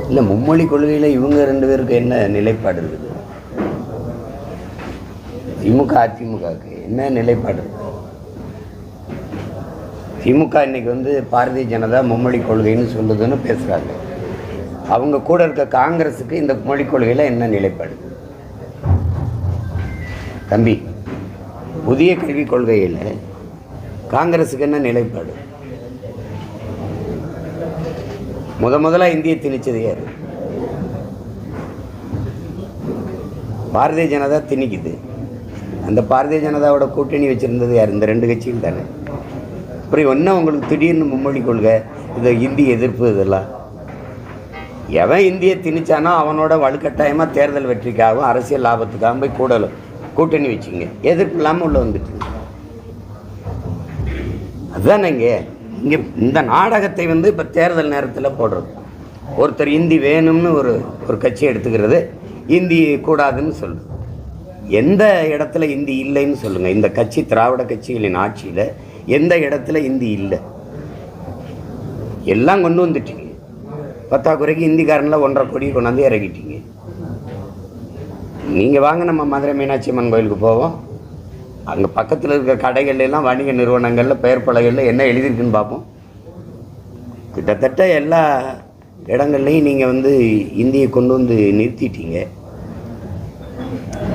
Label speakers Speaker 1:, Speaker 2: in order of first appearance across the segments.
Speaker 1: இல்லை, மும்மொழி கொள்கையில் இவங்க 2 பேருக்கு என்ன நிலைப்பாடு இருக்குது? திமுக அதிமுகவுக்கு என்ன நிலைப்பாடு இருக்குது? திமுக இன்னைக்கு வந்து பாரதிய ஜனதா மும்மொழி கொள்கைன்னு சொல்லுதுன்னு பேசுகிறாங்க. அவங்க கூட இருக்க காங்கிரஸுக்கு இந்த மொழி கொள்கையில் என்ன நிலைப்பாடு? தம்பி, புதிய கல்விக் கொள்கையில் காங்கிரஸுக்கு என்ன நிலைப்பாடு? முதல்ல இந்தியை திணிச்சது யார்? பாரதிய ஜனதா திணிக்குது. அந்த பாரதிய ஜனதாவோட கூட்டணி வச்சுருந்தது யார்? இந்த 2 கட்சிகள் தானே. அப்புறம் என்ன உங்களுக்கு திடீர்னு மும்மொழி கொள்கை, இந்த இந்தி எதிர்ப்பு, இதெல்லாம் எவன் இந்தியை திணிச்சானோ அவனோட வலுக்கட்டாயமாக தேர்தல் வெற்றிக்காகவும் அரசியல் லாபத்துக்காகவும் போய் கூட்டணி வச்சுங்க. எதிர்ப்பு இல்லாமல் உள்ள வந்துட்டு அதுதானே இங்கே இந்த நாடகத்தை வந்து இப்போ தேர்தல் நேரத்தில் போடுறது. ஒருத்தர் இந்தி வேணும்னு ஒரு கட்சி எடுத்துக்கிறது, இந்தி கூடாதுன்னு சொல்லுது. எந்த இடத்துல இந்தி இல்லைன்னு சொல்லுங்கள். இந்த கட்சி, திராவிட கட்சிகளின் ஆட்சியில் எந்த இடத்துல இந்தி இல்லை? எல்லாம் கொண்டு வந்துட்டீங்க. பத்தாக்குறைக்கு இந்திக்காரனில் 1.5 கோடி கொண்டாந்து இறக்கிட்டீங்க. நீங்கள் வாங்க, நம்ம மதுரை மீனாட்சி அம்மன் கோயிலுக்கு போவோம். அங்கே பக்கத்தில் இருக்க கடைகள்லாம், வணிக நிறுவனங்களில், பெயர் பலகைகளில் என்ன எழுதியிருக்குன்னு பார்ப்போம். கிட்டத்தட்ட எல்லா இடங்கள்லையும் நீங்கள் வந்து இந்தியை கொண்டு வந்து நிறுத்திட்டீங்க.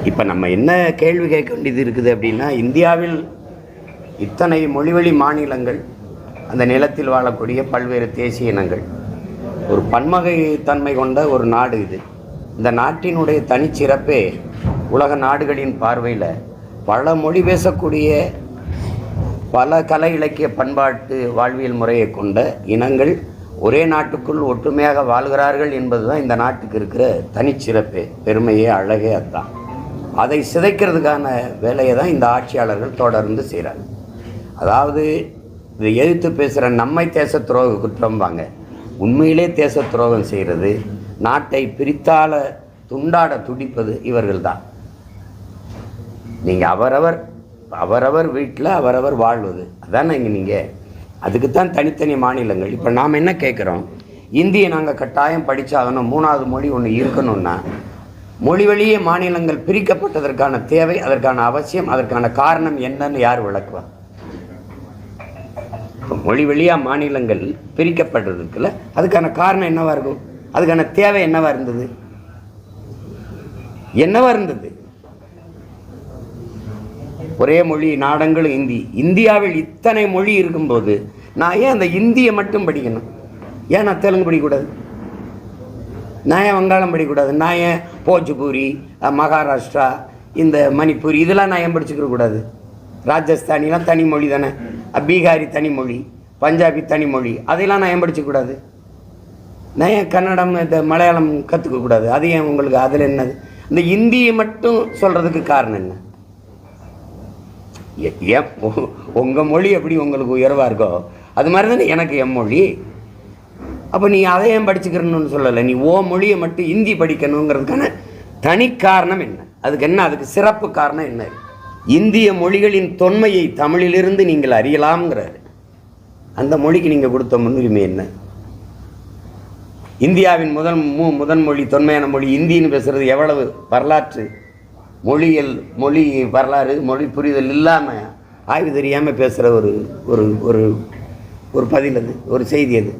Speaker 1: இப்போ நம்ம என்ன கேள்வி கேட்க வேண்டியது இருக்குது அப்படின்னா, இந்தியாவில் இத்தனை மொழிவழி மாநிலங்கள், அந்த நிலத்தில் வாழக்கூடிய பல்வேறு தேசிய இனங்கள், ஒரு பன்மகை தன்மை கொண்ட ஒரு நாடு இது. இந்த நாட்டினுடைய தனிச்சிறப்பே உலக நாடுகளின் பார்வையில் பல மொழி பேசக்கூடிய, பல கலை இலக்கிய பண்பாட்டு வாழ்வியல் முறையை கொண்ட இனங்கள் ஒரே நாட்டுக்குள் ஒற்றுமையாக வாழ்கிறார்கள் என்பது தான் இந்த நாட்டுக்கு இருக்கிற தனிச்சிறப்பே, பெருமையே, அழகே. அதுதான். அதை சிதைக்கிறதுக்கான வேலையை தான் இந்த ஆட்சியாளர்கள் தொடர்ந்து செய்கிறாங்க. அதாவது இதை எதிர்த்து பேசுகிற நம்மை தேச துரோக குற்றம்பாங்க. உண்மையிலே தேச துரோகம் செய்கிறது, நாட்டை பிரித்தால துண்டாட துடிப்பது இவர்கள் தான். நீங்கள் அவரவர் வீட்டில் அவரவர் வாழ்வது அதான் நீங்கள். அதுக்குத்தான் தனித்தனி மாநிலங்கள். இப்போ நாம் என்ன கேட்குறோம்? இந்தியை நாங்கள் கட்டாயம் படித்தாகணும், 3வது மொழி ஒன்று இருக்கணும்னா மொழி வழியே மாநிலங்கள் பிரிக்கப்பட்டதற்கான தேவை, அதற்கான அவசியம், அதற்கான காரணம் என்னன்னு யார் விளக்குவா? மொழி வழியாக மாநிலங்கள் பிரிக்கப்பட்டதுக்குள்ள அதுக்கான காரணம் என்னவா இருக்கும்? அதுக்கான தேவை என்னவா இருந்தது? ஒரே மொழி, நாடங்களும் இந்தி. இந்தியாவில் இத்தனை மொழி இருக்கும்போது நான் ஏன் அந்த இந்தியை மட்டும் படிக்கணும்? ஏன் நான் தெலுங்கு படிக்கக்கூடாது? நான் ஏன் வங்காளம் படிக்கக்கூடாது? நான் ஏன் போஜ்பூரி, மகாராஷ்டிரா, இந்த மணிப்பூரி இதெல்லாம் நான் ஏன் படிச்சுக்கிற கூடாது? ராஜஸ்தானிலாம் தனி மொழி தானே, பீகாரி தனி மொழி, பஞ்சாபி தனி மொழி, அதையெல்லாம் நான் ஏன் படிச்சுக்கூடாது? நான் ஏன் கன்னடம், இந்த மலையாளம் கற்றுக்கக்கூடாது? அது ஏன் உங்களுக்கு? அதில் என்னது? இந்த இந்தியை மட்டும் சொல்கிறதுக்கு காரணம் என்ன? ஏன் உங்கள் மொழி எப்படி உங்களுக்கு உயர்வாக இருக்கோ அது மாதிரி தானே எனக்கு என் மொழி. அப்போ நீ அதை ஏன் படிச்சுக்கிறணும்னு சொல்லலை. நீ மொழியை மட்டும் இந்தி படிக்கணுங்கிறதுக்கான தனி காரணம் என்ன? அதுக்கு என்ன? அதுக்கு சிறப்பு காரணம் என்ன? இந்திய மொழிகளின் தொன்மையை தமிழிலிருந்து நீங்கள் அறியலாம்ங்கிறாரு. அந்த மொழிக்கு நீங்கள் கொடுத்த முன்னுரிமை என்ன? இந்தியாவின் முதன் மொழி, தொன்மையான மொழி இந்தின்னு பேசுகிறது எவ்வளவு வரலாற்று, மொழியியல், மொழி வரலாறு, மொழி புரிதல் இல்லாமல், ஆய்வு தெரியாமல் பேசுகிற ஒரு ஒரு ஒரு ஒரு பதில் அது, ஒரு செய்தி அது.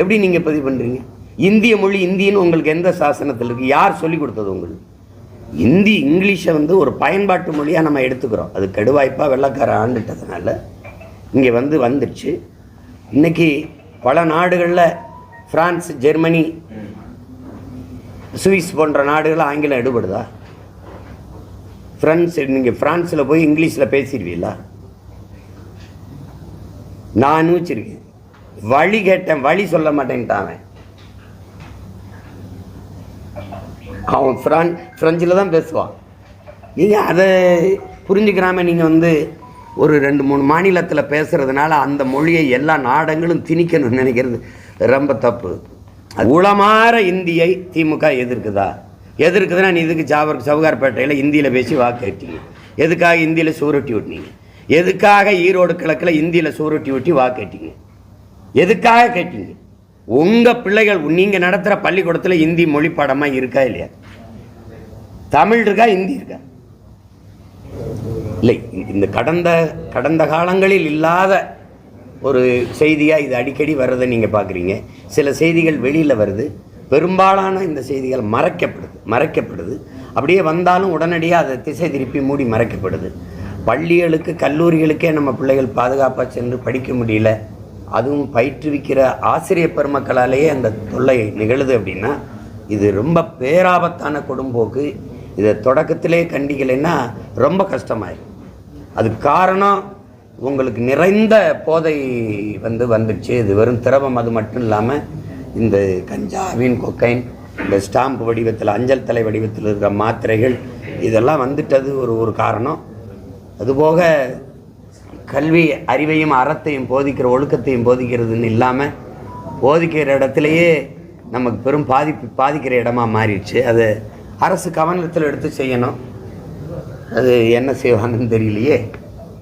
Speaker 1: எப்படி நீங்கள் பதிவு பண்ணுறீங்க? இந்திய மொழி இந்தின்னு உங்களுக்கு எந்த சாசனத்தில் இருக்குது? யார் சொல்லிக் கொடுத்தது உங்களுக்கு? இங்கிலீஷை வந்து ஒரு பயன்பாட்டு மொழியாக நம்ம எடுத்துக்கிறோம். அது கெடுவாய்ப்பாக வெள்ளைக்கார ஆண்டுட்டதுனால இங்கே வந்துடுச்சு. இன்றைக்கி பல நாடுகளில், பிரான்ஸ், ஜெர்மனி, சுவிஸ் போன்ற நாடுகளில் ஆங்கிலம் எடுபடுதா? நீங்கள் ஃப்ரான்ஸில் போய் இங்கிலீஷில் பேசிடுவீங்களா? நான் வச்சுருக்கேன், வழி கேட்டேன், வழி சொல்ல மாட்டேன்ட்டான். அவன் ஃப்ரெஞ்சில் தான் பேசுவான். நீங்கள் அதை புரிஞ்சுக்கிறாமல் நீங்கள் வந்து ஒரு 2-3 மாநிலத்தில் பேசுகிறதுனால அந்த மொழியை எல்லா நாடுகளும் திணிக்கணும்னு நினைக்கிறது ரொம்ப தப்பு. உளமாற இந்தியை திமுக எதிர்க்குதுன்னா நீ இதுக்கு சவுகார்பேட்டையில் இந்தியில் பேசி வாக்கேட்டீங்க? எதுக்காக இந்தியில் சூரட்டி விட்டீங்க? எதுக்காக ஈரோடு கிழக்கில் இந்தியில் சூரட்டி விட்டி வாக்கேட்டீங்க? எதுக்காக கேட்டீங்க? உங்கள் பிள்ளைகள் நீங்கள் நடத்துகிற பள்ளிக்கூடத்தில் இந்தி மொழி பாடமாக இருக்கா இல்லையா? தமிழ் இருக்கா, இந்தி இருக்கா? இல்லை. இந்த கடந்த காலங்களில் இல்லாத ஒரு செய்தியாக இது அடிக்கடி வர்றதை நீங்கள் பார்க்குறீங்க. சில செய்திகள் வெளியில் வருது, பெரும்பாலான இந்த செய்திகள் மறைக்கப்படுது. அப்படியே வந்தாலும் உடனடியாக அதை திசை திருப்பி மூடி மறைக்கப்படுது. பள்ளிகளுக்கு கல்லூரிகளுக்கே நம்ம பிள்ளைகள் பாதுகாப்பாக சென்று படிக்க முடியல. அதுவும் பயிற்றுவிக்கிற ஆசிரியர் பெருமக்களாலேயே அந்த தொல்லை நிகழுது அப்படின்னா இது ரொம்ப பேராபத்தான கொடும்போக்கு. இதை தொடக்கத்திலே கண்டிக்கலைன்னா ரொம்ப கஷ்டமாயிடும். அதுக்கு காரணம் உங்களுக்கு நிறைந்த போதை வந்துடுச்சு. இது வெறும் திரவம் அது மட்டும் இல்லாமல் இந்த கஞ்சாவின் கொக்கைன், இந்த ஸ்டாம்ப் வடிவத்தில், அஞ்சல் தலை வடிவத்தில் இருக்கிற மாத்திரைகள், இதெல்லாம் வந்துட்டது ஒரு காரணம். அதுபோக கல்வி அறிவையும் அறத்தையும் போதிக்கிற ஒழுக்கத்தையும் போதிக்கிறதுன்னு இல்லாமல் போதிக்கிற இடத்துலையே நமக்கு பெரும் பாதிக்கிற இடமா மாறிடுச்சு. அது அரசு கவனத்தில் எடுத்து செய்யணும். அது என்ன செய்வாங்கன்னு தெரியலையே.